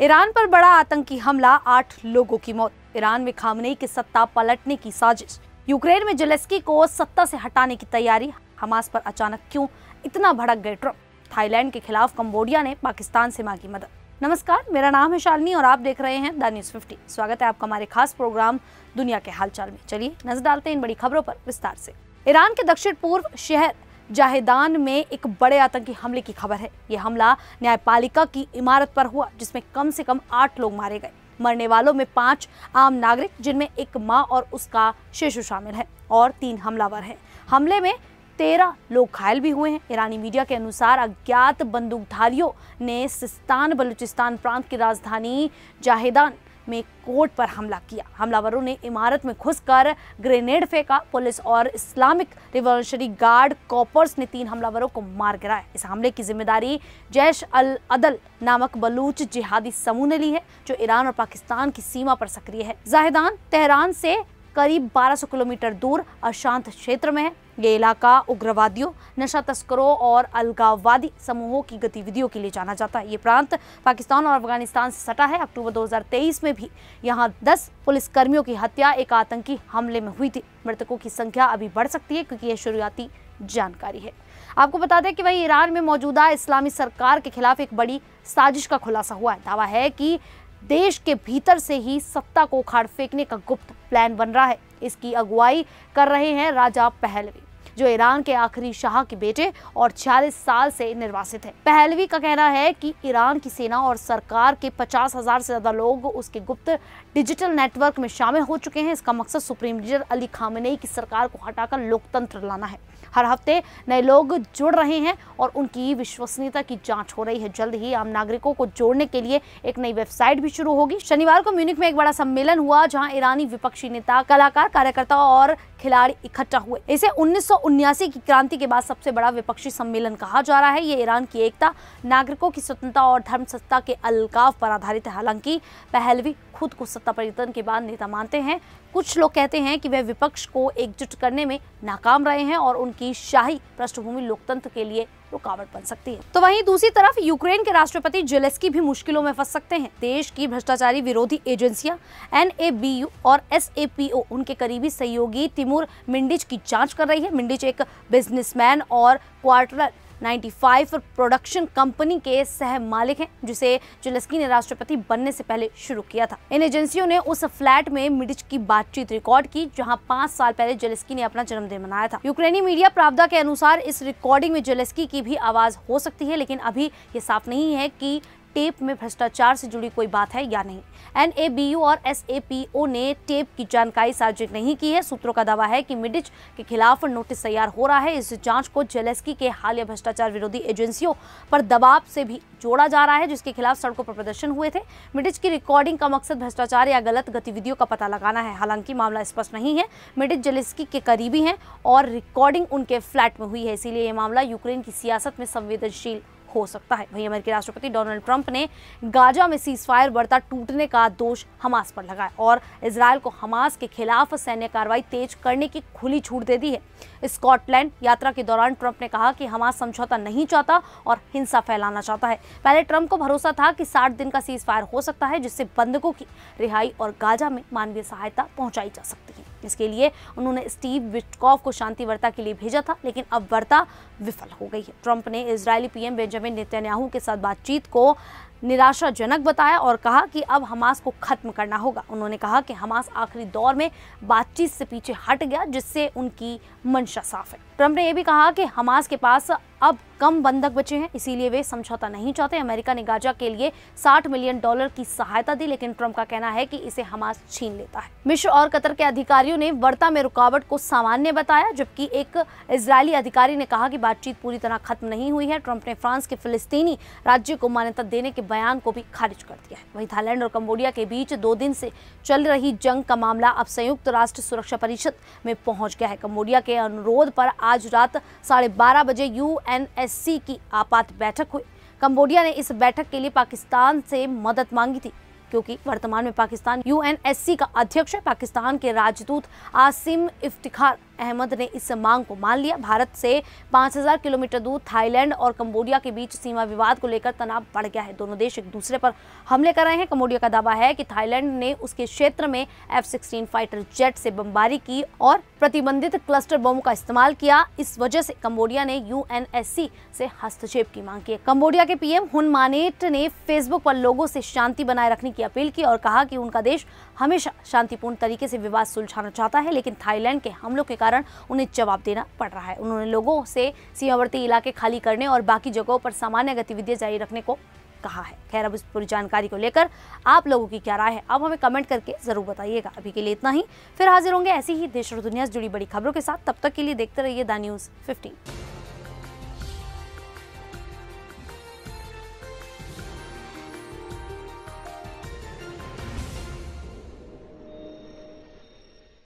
Iran पर बड़ा आतंकी हमला, 8 लोगों की मौत। ईरान में खामनेई की सत्ता पलटने की साजिश। यूक्रेन में ज़ेलेंस्की को सत्ता से हटाने की तैयारी। हमास पर अचानक क्यों इतना भड़क गए ट्रंप। थाईलैंड के खिलाफ कंबोडिया ने पाकिस्तान से मांगी मदद। नमस्कार, मेरा नाम है शालिनी और आप देख रहे हैं द न्यूज़ 50। स्वागत है आपका हमारे खास प्रोग्राम दुनिया के हालचाल में। चलिए नजर डालते हैं इन बड़ी खबरों पर विस्तार से। ईरान के दक्षिण पूर्व शहर जाहेदान में एक बड़े आतंकी हमले की खबर है। यह हमला न्यायपालिका की इमारत पर हुआ, जिसमें कम से कम 8 लोग मारे गए। मरने वालों में 5 आम नागरिक, जिनमें एक मां और उसका शिशु शामिल है, और 3 हमलावर हैं। हमले में 13 लोग घायल भी हुए हैं। ईरानी मीडिया के अनुसार अज्ञात बंदूकधारियों ने सिस्तान बलूचिस्तान प्रांत की राजधानी जाहेदान में कोर्ट पर हमला किया। हमलावरों ने इमारत में घुसकर ग्रेनेड फेंका। पुलिस और इस्लामिक रिवॉल्यूशनरी गार्ड कॉपर्स ने 3 हमलावरों को मार गिराया। इस हमले की जिम्मेदारी जैश अल अदल नामक बलूच जिहादी समूह ने ली है, जो ईरान और पाकिस्तान की सीमा पर सक्रिय है। जाहेदान तेहरान से करीब 1200 किलोमीटर दूर अशांत क्षेत्र में है। ये इलाका उग्रवादियों, नशा तस्करों और अलगाववादी समूहों की गतिविधियों के लिए जाना जाता है। ये प्रांत पाकिस्तान और अफगानिस्तान से सटा है। अक्टूबर 2023 में भी यहाँ 10 पुलिसकर्मियों की हत्या एक आतंकी हमले में हुई थी। मृतकों की संख्या अभी बढ़ सकती है, क्योंकि यह शुरुआती जानकारी है। आपको बता दें कि वही ईरान में मौजूदा इस्लामी सरकार के खिलाफ एक बड़ी साजिश का खुलासा हुआ है। दावा है कि देश के भीतर से ही सत्ता को उखाड़ फेंकने का गुप्त प्लान बन रहा है। इसकी अगुवाई कर रहे हैं राजा पहलवी, जो ईरान के आखिरी शाह के बेटे और 46 साल से निर्वासित है। पहलवी का कहना है कि ईरान की सेना और सरकार के 50,000 से ज्यादा लोग उसके गुप्त डिजिटल नेटवर्क में शामिल हो चुके हैं। इसका मकसद सुप्रीम लीडर अली खामेनेई की सरकार को हटाकर लोकतंत्र लाना है। हर हफ्ते नए लोग जुड़ रहे हैं और उनकी विश्वसनीयता की जांच हो रही है। जल्द ही आम नागरिकों को जोड़ने के लिए एक नई वेबसाइट भी शुरू होगी। शनिवार को म्यूनिख में एक बड़ा सम्मेलन हुआ, जहां ईरानी विपक्षी नेता, कलाकार, कार्यकर्ता और खिलाड़ी इकट्ठा हुए। इसे 1979 की क्रांति के बाद सबसे बड़ा विपक्षी सम्मेलन कहा जा रहा है। ये ईरान की एकता, नागरिकों की स्वतंत्रता और धर्म सत्ता के अलगाव पर आधारित है। हालांकि पहलवी खुद को सत्ता परिवर्तन के बाद नेता मानते हैं। कुछ लोग कहते हैं कि वे विपक्ष को एकजुट करने में नाकाम रहे हैं और उनकी शाही पृष्ठभूमि लोकतंत्र के लिए रुकावट बन सकती है। तो वहीं दूसरी तरफ यूक्रेन के राष्ट्रपति ज़ेलेंस्की भी मुश्किलों में फंस सकते हैं। देश की भ्रष्टाचारी विरोधी एजेंसियां NABU और SAPO उनके करीबी सहयोगी तिमूर मिंडिच की जांच कर रही है। मिंडिच एक बिजनेसमैन और क्वार्टर 95 प्रोडक्शन कंपनी के सह मालिक हैं, जिसे ज़ेलेंस्की ने राष्ट्रपति बनने से पहले शुरू किया था। इन एजेंसियों ने उस फ्लैट में मिंडिच की बातचीत रिकॉर्ड की, जहां 5 साल पहले ज़ेलेंस्की ने अपना जन्मदिन मनाया था। यूक्रेनी मीडिया प्रावदा के अनुसार इस रिकॉर्डिंग में ज़ेलेंस्की की भी आवाज हो सकती है, लेकिन अभी ये साफ नहीं है कि टेप में भ्रष्टाचार से जुड़ी कोई बात है या नहीं। NABU और SAPO ने टेप की जानकारी सार्वजनिक नहीं की है। सूत्रों का दावा है कि मिंडिच के खिलाफ नोटिस तैयार हो रहा है। इस जांच को ज़ेलेंस्की के हालिया भ्रष्टाचार विरोधी एजेंसियों पर दबाव से भी जोड़ा जा रहा है, जिसके खिलाफ सड़कों पर प्रदर्शन हुए थे। मिंडिच की रिकॉर्डिंग का मकसद भ्रष्टाचार या गलत गतिविधियों का पता लगाना है। हालांकि मामला स्पष्ट नहीं है। मिंडिच ज़ेलेंस्की के करीबी हैं और रिकॉर्डिंग उनके फ्लैट में हुई है, इसीलिए यह मामला यूक्रेन की सियासत में संवेदनशील हो सकता है। वहीं अमेरिकी राष्ट्रपति डोनाल्ड ट्रंप ने गाजा में सीजफायर वार्ता टूटने का दोष हमास पर लगाया और इजरायल को हमास के खिलाफ सैन्य कार्रवाई तेज करने की खुली छूट दे दी है। स्कॉटलैंड यात्रा के दौरान ट्रंप ने कहा कि हमास समझौता नहीं चाहता और हिंसा फैलाना चाहता है। पहले ट्रंप को भरोसा था कि 60 दिन का सीजफायर हो सकता है, जिससे बंधकों की रिहाई और गाजा में मानवीय सहायता पहुंचाई जा सकती है। इसके लिए उन्होंने स्टीव विटकॉफ को शांति वार्ता के लिए भेजा था, लेकिन अब वार्ता विफल हो गई है। ट्रंप ने इजरायली पीएम बेंजामिन नेतन्याहू के साथ बातचीत को निराशाजनक बताया और कहा कि अब हमास को खत्म करना होगा। उन्होंने कहा कि हमास आखिरी दौर में बातचीत से पीछे हट गया, जिससे उनकी मंशा साफ है। ट्रंप ने यह भी कहा कि हमास के पास अब कम बंधक बचे हैं, इसीलिए वे समझौता नहीं चाहते। अमेरिका ने गाजा के लिए $60 मिलियन की सहायता दी, लेकिन ट्रंप का कहना है कि इसे हमास छीन लेता है। मिस्र और कतर के अधिकारियों ने वार्ता में रुकावट को सामान्य बताया, जबकि एक इजरायली अधिकारी ने कहा कि बातचीत पूरी तरह खत्म नहीं हुई है। ट्रंप ने फ्रांस के फिलिस्तीनी राज्य को मान्यता देने के बयान को भी खारिज कर दिया है। वहीं थाईलैंड और कंबोडिया के बीच 2 दिन से चल रही जंग का मामला अब संयुक्त राष्ट्र सुरक्षा परिषद में पहुंच गया है। कंबोडिया के अनुरोध पर आज रात 12:30 बजे UNSC की आपात बैठक हुई। कंबोडिया ने इस बैठक के लिए पाकिस्तान से मदद मांगी थी, क्योंकि वर्तमान में पाकिस्तान UNSC का अध्यक्ष है। पाकिस्तान के राजदूत आसिम इफ्तिखार अहमद ने इस मांग को मान लिया। भारत से 5000 किलोमीटर दूर थाईलैंड और कंबोडिया के बीच सीमा विवाद को लेकर तनाव बढ़ गया है। दोनों देश एक दूसरे पर हमले कर रहे हैं। कंबोडिया का दावा है कि थाईलैंड ने उसके क्षेत्र में F-16 फाइटर जेट से बमबारी की और प्रतिबंधित क्लस्टर बमों का इस्तेमाल किया। इस वजह से कंबोडिया ने UNSC से हस्तक्षेप की मांग की है। कंबोडिया के पीएम हुन मानेट ने फेसबुक पर लोगों से शांति बनाए रखने की अपील की और कहा कि उनका देश हमेशा शांतिपूर्ण तरीके से विवाद सुलझाना चाहता है, लेकिन थाईलैंड के हमलों के कारण उन्हें जवाब देना पड़ रहा है। उन्होंने लोगों से सीमावर्ती इलाके खाली करने और बाकी जगहों पर सामान्य गतिविधियां जारी रखने को कहा है। खैर, अब इस पूरी जानकारी को लेकर आप लोगों की क्या राय है, अब हमें कमेंट करके जरूर बताइएगा। अभी के लिए इतना ही, फिर हाजिर होंगे ऐसी ही देश और दुनिया से जुड़ी बड़ी खबरों के साथ। तब तक के लिए देखते रहिए द न्यूज़ 15।